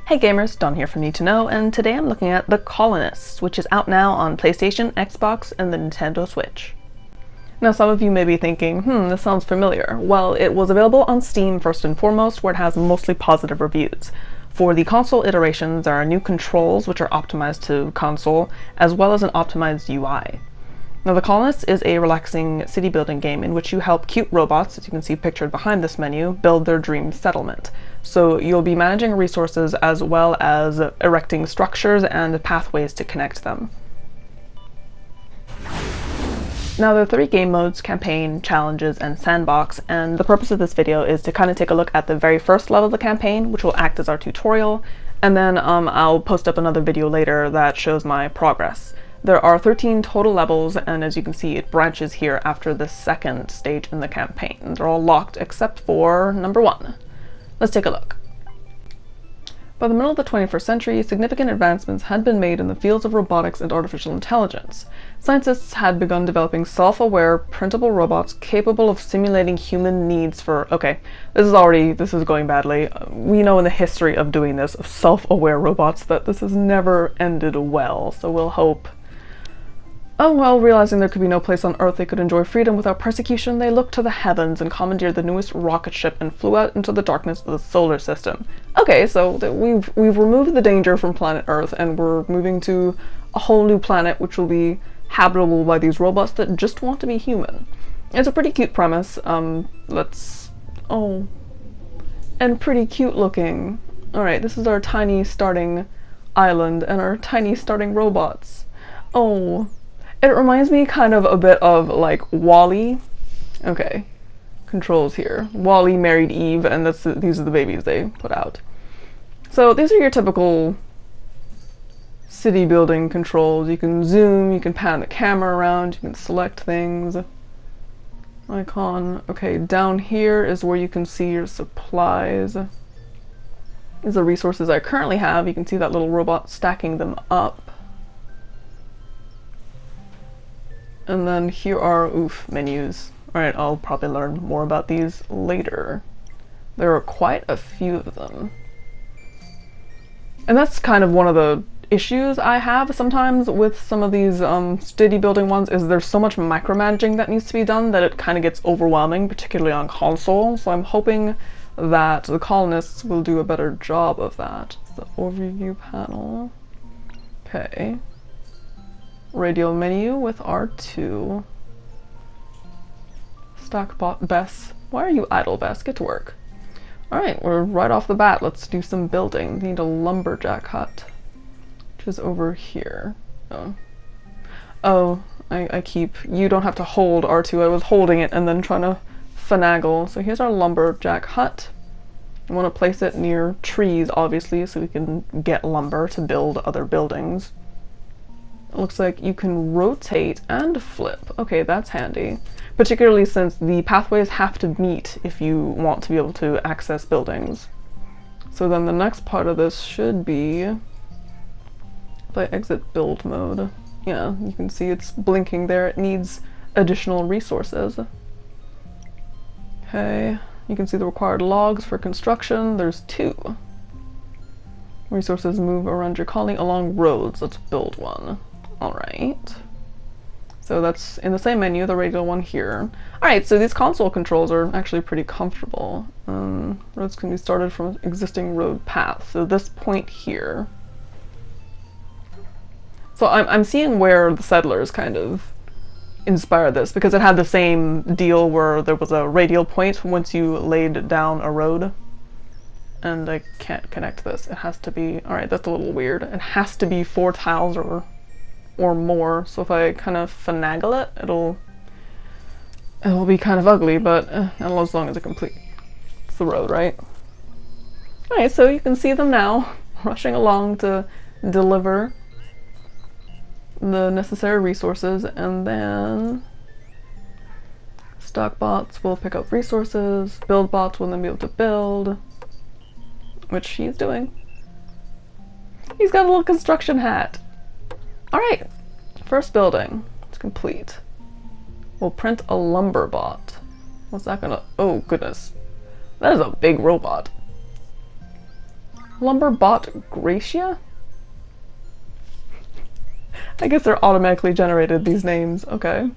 Hey gamers, Don here from Need to Know, and today I'm looking at The Colonists, which is out now on PlayStation, Xbox, and the Nintendo Switch. Now some of you may be thinking, this sounds familiar. Well, it was available on Steam first and foremost, where it has mostly positive reviews. For the console iterations, there are new controls which are optimized to console, as well as an optimized UI. Now, The Colonists is a relaxing city building game in which you help cute robots, as you can see pictured behind this menu, build their dream settlement. So you'll be managing resources as well as erecting structures and pathways to connect them. Now there are 3 game modes: campaign, challenges, and sandbox, and the purpose of this video is to kind of take a look at the very first level of the campaign, which will act as our tutorial, and then I'll post up another video later that shows my progress. There are 13 total levels, and as you can see, it branches here after the second stage in the campaign. They're all locked except for number 1. Let's take a look. By the middle of the 21st century, significant advancements had been made in the fields of robotics and artificial intelligence. Scientists had begun developing self-aware, printable robots capable of simulating human needs for... Okay, this is going badly. We know in the history of doing this, of self-aware robots, that this has never ended well, so we'll hope... Oh well, realizing there could be no place on Earth they could enjoy freedom without persecution, they looked to the heavens and commandeered the newest rocket ship and flew out into the darkness of the solar system. Okay, so we've removed the danger from planet Earth, and we're moving to a whole new planet which will be habitable by these robots that just want to be human. It's a pretty cute premise. And pretty cute looking. Alright, this is our tiny starting island and our tiny starting robots. Oh. It reminds me kind of a bit of, like, WALL-E. Okay, controls here. WALL-E married Eve, and these are the babies they put out. So these are your typical city building controls. You can zoom, you can pan the camera around, you can select things. Icon. Okay, down here is where you can see your supplies. These are resources I currently have. You can see that little robot stacking them up. And then here are, menus. Alright, I'll probably learn more about these later. There are quite a few of them. And that's kind of one of the issues I have sometimes with some of these city building ones, is there's so much micromanaging that needs to be done that it kind of gets overwhelming, particularly on console. So I'm hoping that the Colonists will do a better job of that. The overview panel. Okay. Radial menu with R2. Stackbot Bess. Why are you idle, Bess? Get to work. Alright, we're right off the bat. Let's do some building. We need a lumberjack hut, which is over here. Oh, you don't have to hold R2. I was holding it and then trying to finagle. So here's our lumberjack hut. I want to place it near trees, obviously, so we can get lumber to build other buildings. It looks like you can rotate and flip. Okay, that's handy. Particularly since the pathways have to meet if you want to be able to access buildings. So then the next part of this should be... if I exit build mode. Yeah, you can see it's blinking there. It needs additional resources. Okay, you can see the required logs for construction. There's 2. Resources move around your colony along roads. Let's build one. Alright, so that's in the same menu, the radial one here. Alright, so these console controls are actually pretty comfortable. Roads can be started from existing road paths, so this point here. So I'm seeing where the settlers kind of inspired this, because it had the same deal where there was a radial point once you laid down a road. And I can't connect this. It has to be... Alright, that's a little weird. It has to be 4 tiles or more, so if I kind of finagle it, it'll be kind of ugly, but as long as it completes the road, right? Alright, so you can see them now, rushing along to deliver the necessary resources, and then stock bots will pick up resources, build bots will then be able to build, which he's doing. He's got a little construction hat. Alright, first building. It's complete. We'll print a lumber bot. What's that gonna... Oh, goodness. That is a big robot. Lumber bot Gracia? I guess they're automatically generated, these names. Okay.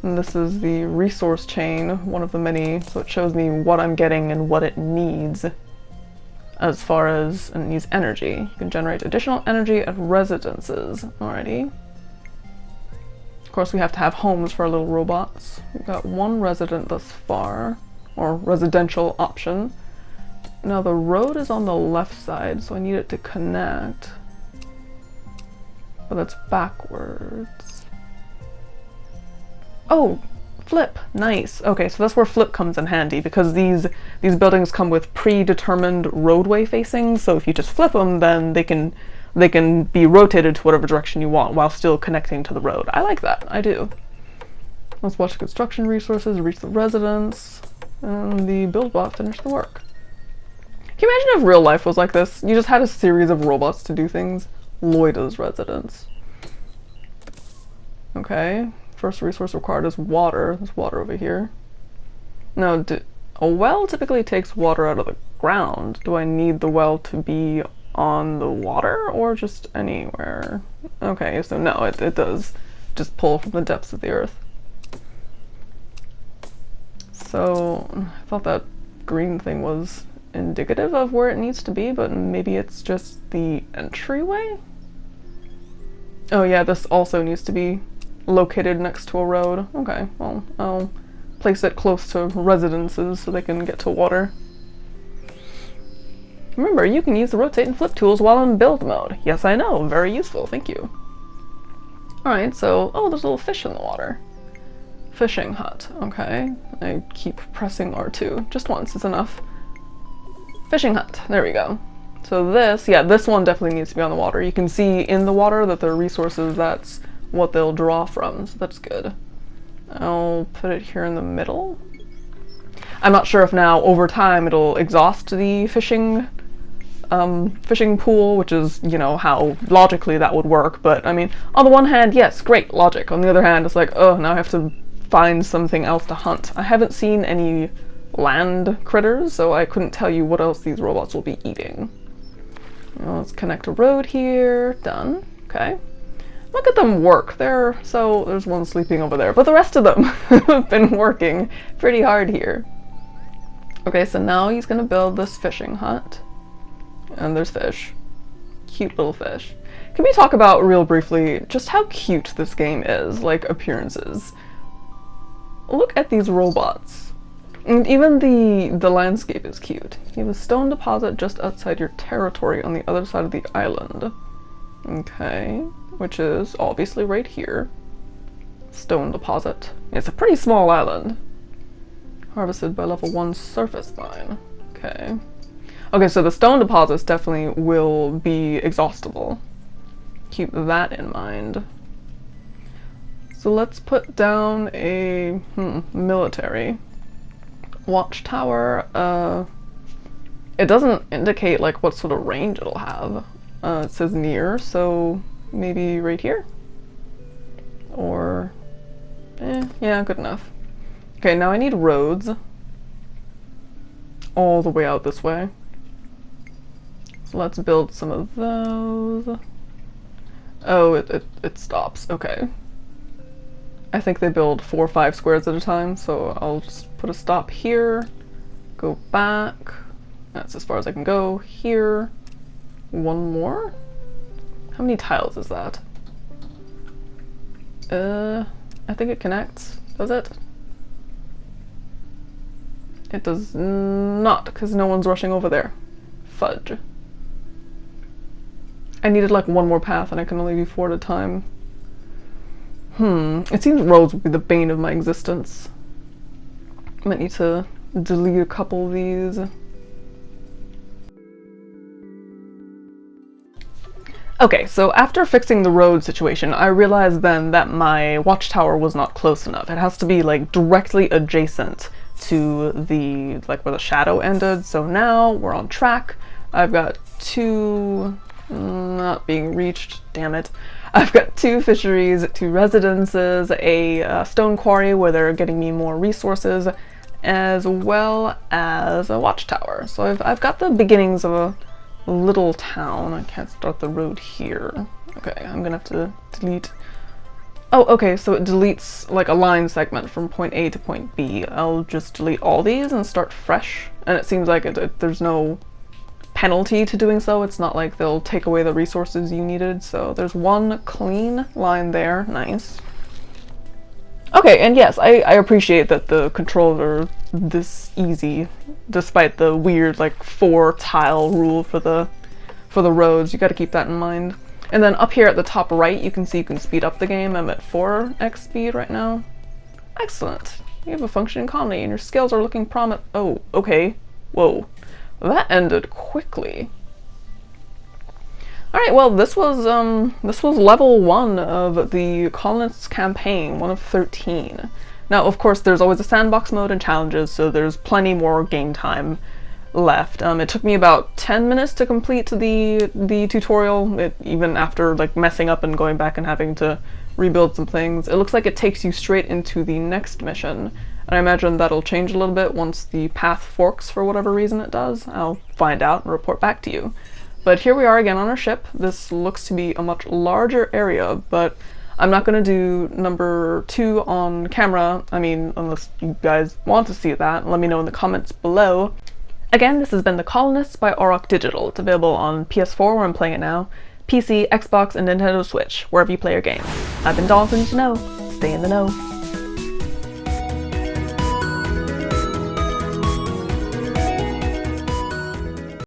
And this is the resource chain, one of the many, so it shows me what I'm getting and what it needs. As far as it needs energy. You can generate additional energy at residences. Alrighty. Of course, we have to have homes for our little robots. We've got one resident thus far, or residential option. Now the road is on the left side, so I need it to connect. But that's backwards. Oh, flip. Nice. Okay, so that's where flip comes in handy, because these buildings come with predetermined roadway facings, so if you just flip them, then they can be rotated to whatever direction you want while still connecting to the road. I like that. I do. Let's watch the construction resources, reach the residence, and the build bot finish the work. Can you imagine if real life was like this? You just had a series of robots to do things. Lloyda's residence. Okay. First resource required is water. There's water over here. Now, a well typically takes water out of the ground. Do I need the well to be on the water or just anywhere? Okay, so no, it does just pull from the depths of the earth. So, I thought that green thing was indicative of where it needs to be, but maybe it's just the entryway? Oh yeah, this also needs to be located next to a road. Okay, well, I'll place it close to residences so they can get to water. Remember, you can use the rotate and flip tools while in build mode. Yes, I know, very useful, thank you. Alright, so, oh, there's a little fish in the water. Fishing hut, okay. I keep pressing R2, just once is enough. Fishing hut, there we go. So this, yeah, this one definitely needs to be on the water. You can see in the water that there are resources, that's what they'll draw from, so that's good. I'll put it here in the middle. I'm not sure if now, over time, it'll exhaust the fishing pool, which is, you know, how logically that would work, but I mean, on the one hand, yes, great logic. On the other hand, it's like, oh, now I have to find something else to hunt. I haven't seen any land critters, so I couldn't tell you what else these robots will be eating. Well, let's connect a road here. Done. Okay. Look at them work. So there's one sleeping over there, but the rest of them have been working pretty hard here. Okay, so now he's gonna build this fishing hut. And there's fish. Cute little fish. Can we talk about, real briefly, just how cute this game is, like appearances? Look at these robots. And even the landscape is cute. You have a stone deposit just outside your territory on the other side of the island. Okay, which is obviously right here. Stone deposit. It's a pretty small island. Harvested by level 1 surface mine. Okay. Okay, so the stone deposits definitely will be exhaustible. Keep that in mind. So let's put down a military watchtower. It doesn't indicate like what sort of range it'll have. It says near, so maybe right here? Or, yeah, good enough. Okay, now I need roads all the way out this way. So let's build some of those. Oh, it stops, okay. I think they build 4 or 5 squares at a time, so I'll just put a stop here, go back, that's as far as I can go, here, one more? How many tiles is that? I think it connects, does it? It does not, because no one's rushing over there. Fudge. I needed like one more path and I can only do 4 at a time. It seems roads would be the bane of my existence. I might need to delete a couple of these. Okay, so after fixing the road situation, I realized then that my watchtower was not close enough. It has to be like directly adjacent to the, like where the shadow ended. So now we're on track. I've got 2, not being reached, damn it. I've got 2 fisheries, 2 residences, a stone quarry where they're getting me more resources, as well as a watchtower. So I've got the beginnings of a little town. I can't start the road here. Okay, I'm gonna have to delete. Oh, okay, so it deletes like a line segment from point A to point B. I'll just delete all these and start fresh. And it seems like there's no penalty to doing so. It's not like they'll take away the resources you needed. So there's one clean line there. Nice. Okay, and yes, I appreciate that the controls are this easy, despite the weird like 4-tile rule for the roads. You gotta keep that in mind. And then up here at the top right, you can see you can speed up the game. I'm at 4x speed right now. Excellent. You have a functioning colony and your skills are looking oh, okay. Whoa. That ended quickly. Alright, well this was level 1 of the Colonists campaign, 1 of 13. Now of course there's always a sandbox mode and challenges, so there's plenty more game time left. It took me about 10 minutes to complete the tutorial, even after like messing up and going back and having to rebuild some things. It looks like it takes you straight into the next mission, and I imagine that'll change a little bit once the path forks for whatever reason it does. I'll find out and report back to you. But here we are again on our ship. This looks to be a much larger area, but I'm not going to do number 2 on camera. I mean, unless you guys want to see that, let me know in the comments below. Again, this has been The Colonists by Auroch Digital. It's available on PS4, where I'm playing it now, PC, Xbox, and Nintendo Switch, wherever you play your games. I've been Dalton to know. Stay in the know.